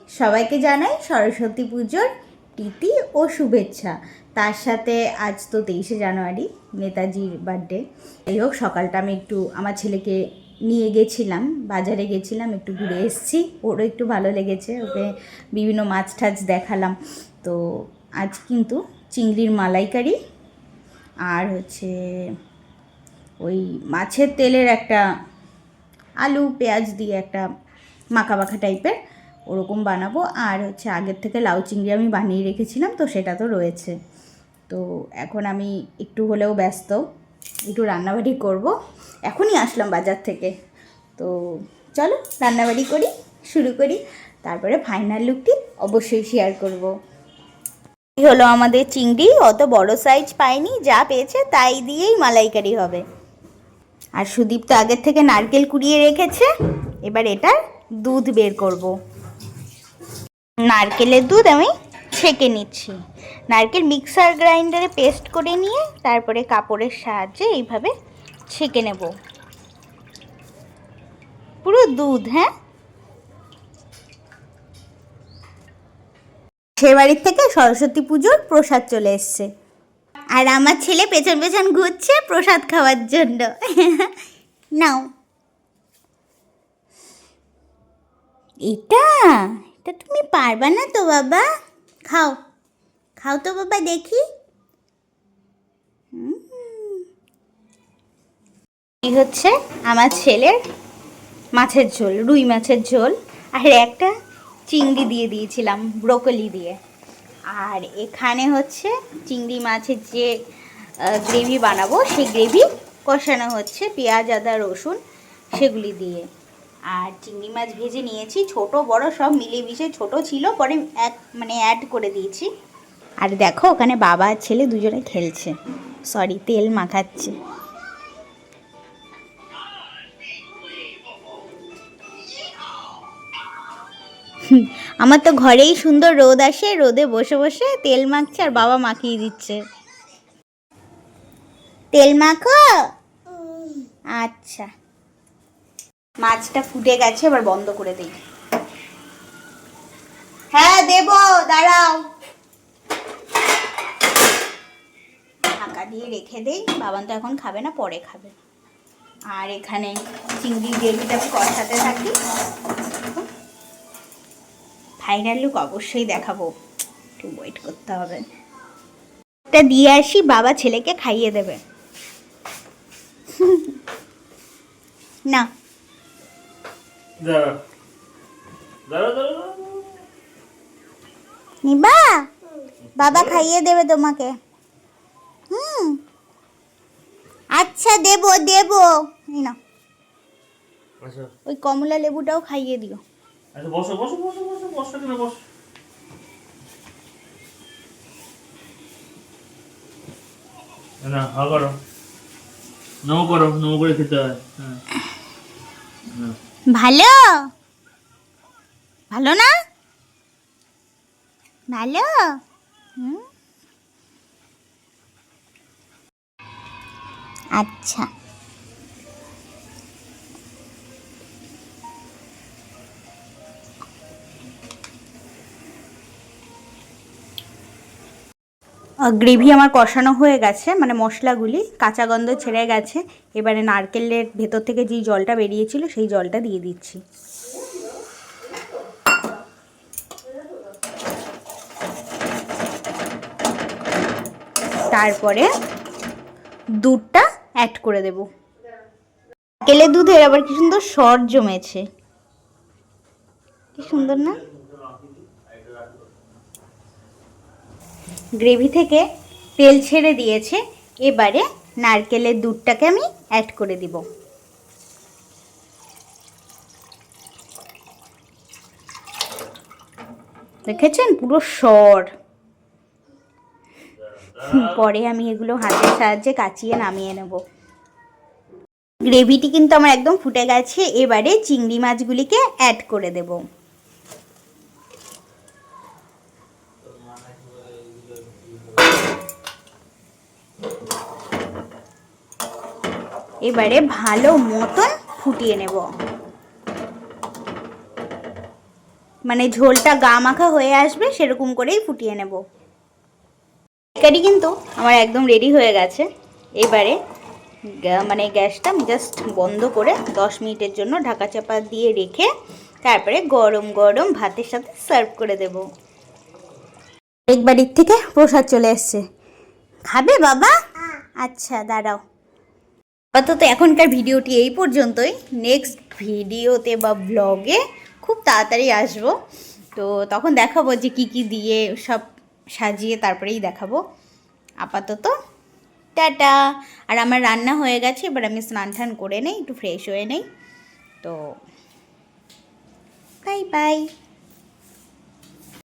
সবাইকে জানাই সরস্বতী পুজোর প্রীতি ও শুভেচ্ছা। তার সাথে আজ তো 23শে জানুয়ারি, নেতাজির বার্থডে। যাই হোক, সকালটা আমি একটু আমার ছেলেকে নিয়ে গেছিলাম, বাজারে গেছিলাম, একটু ঘুরে এসেছি। ওরও একটু ভালো লেগেছে, ওকে বিভিন্ন মাছ টাছ দেখালাম। তো আজ কিন্তু চিংড়ির মালাইকারি আর হচ্ছে ওই মাছের তেলের একটা আলু পেঁয়াজ দিয়ে একটা মাখা মাখা টাইপের ওরকম বানাবো। আর হচ্ছে আগের থেকে লাউ চিংড়ি আমি বানিয়ে রেখেছিলাম, তো সেটা তো রয়েছে। তো এখন আমি একটু হলেও ব্যস্ত, একটু রান্নাবাড়ি করব। এখনই আসলাম বাজার থেকে, তো চলো রান্নাবাড়ি করি, শুরু করি। তারপরে ফাইনাল লুকটি অবশ্যই শেয়ার করব। এই হলো আমাদের চিংড়ি, অত বড় সাইজ পাইনি, যা পেয়েছে তাই দিয়েই মালাইকারি হবে। আর সুদীপ তো আগের থেকে নারকেল কুড়িয়ে রেখেছে, এবার এটার দুধ বের করব। নারকেলের দুধ আমি ছেঁকে নিচ্ছি। নারকেল মিক্সার গ্রাইন্ডারে পেস্ট করে নিয়ে তারপরে কাপড়ের সাহায্যে এইভাবে ছেঁকে নেব পুরো দুধ। হ্যাঁ, সে বাড়ির থেকে সরস্বতী পুজোর প্রসাদ চলে এসছে, আর আমার ছেলে পেছন পেছন ঘুরছে প্রসাদ খাওয়ার জন্য। নাও, এটা এটা তুমি পারবা না তো বাবা, খাও খাও তো বাবা, দেখি। এই হচ্ছে আমার ছেলের মাছের ঝোল, রুই মাছের ঝোল। আর একটা চিংড়ি দিয়ে দিয়েছিলাম ব্রোকলি দিয়ে। আর এখানে হচ্ছে চিংড়ি মাছের যে গ্রেভি বানাবো, সেই গ্রেভি কষানো হচ্ছে পেঁয়াজ আদা রসুন সেগুলি দিয়ে। আর চিংড়ি মাছ ভেজে নিয়েছি, ছোট বড় সব মিলিয়ে মিশিয়ে, ছোট ছিল পরে অ্যাড করে দিয়েছি। আর দেখো ওখানে বাবা আর ছেলে দুজনে খেলছে, সরি তেল মাখাচ্ছে। আমার তো ঘরেই সুন্দর রোদ আসে, রোদে বসে বসে তেল মাখছে আর বাবা মাখিয়ে দিচ্ছে। তেল মাখো। আচ্ছা, মাছটা ফুটে গেছে, এবার বন্ধ করে দিই। হ্যাঁ দেব, দাঁড়াও, ঢাকা দিয়ে রেখে দেই। বাবান তো এখন খাবে না, পরে খাবে। আর এখানে চিংড়ি গ্রেভিটা কষাতে থাকি। ফাইনাল লুক অবশ্যই দেখাবো, একটু ওয়েট করতে হবে। এটা দিয়ে আসি, বাবা ছেলেকে খাইয়ে দেবে। না, নিবা, বাবা খাইয়ে দেবে তোমাকে। আচ্ছা দেব দেব, না ওই কমলা লেবুটাও খাইয়ে দিও। আচ্ছা বসো বসো বসো বসো বসো কেন বসো। না হা করো, নমো করো, নমো করে খেতে হয়। ভালো ভালো না, ভালো। আচ্ছা, গ্রেভি আমার কষানো হয়ে গেছে, মানে মশলাগুলি কাঁচা গন্ধ ছেড়ে গেছে। এবারে নারকেলের ভেতর থেকে যেই জলটা বেরিয়েছিল সেই জলটা দিয়ে দিচ্ছি। তারপরে দুধটা অ্যাড করে দেব। নারকেলের দুধের আবার কি সুন্দর সর জমেছে, কি সুন্দর না। গ্রেভি থেকে তেল ছেড়ে দিয়েছে, এবারে নারকেলের দুধটাকে আমি অ্যাড করে দিব। দেখেছেন পুরো সর। পরে আমি এগুলো হাতের সাহায্যে কাচিয়ে নামিয়ে নেব। গ্রেভিটি কিন্তু আমার একদম ফুটে গেছে, এবারে চিংড়ি মাছগুলিকে অ্যাড করে দেব। এবারে ভালো মতন ফুটিয়ে নেব। মানে ঝোলটা গা মাখা হয়ে আসবে সেরকম করেই ফুটিয়ে নেব। তরকারি কিন্তু আমার একদম রেডি হয়ে গেছে। এবারে মানে গ্যাসটা জাস্ট বন্ধ করে 10 মিনিটের জন্য ঢাকা চাপা দিয়ে রেখে তারপরে গরম গরম ভাতের সাথে সার্ভ করে দেব। এক বাড়ির থেকে প্রসাদ চলে এসছে, খাবে বাবা? আচ্ছা দাঁড়াও। আপাতত এখনকার ভিডিওটি এই পর্যন্তই। নেক্সট ভিডিওতে বা ব্লগে খুব তাড়াতাড়ি আসবো, তো তখন দেখাবো যে কি কি দিয়ে সব সাজিয়ে তারপরেই দেখাবো। আপাতত টাটা। আর আমার রান্না হয়ে গেছে, এবার আমি স্নান টান করে নেই, একটু ফ্রেশ হয়ে নেই। তো বাই বাই।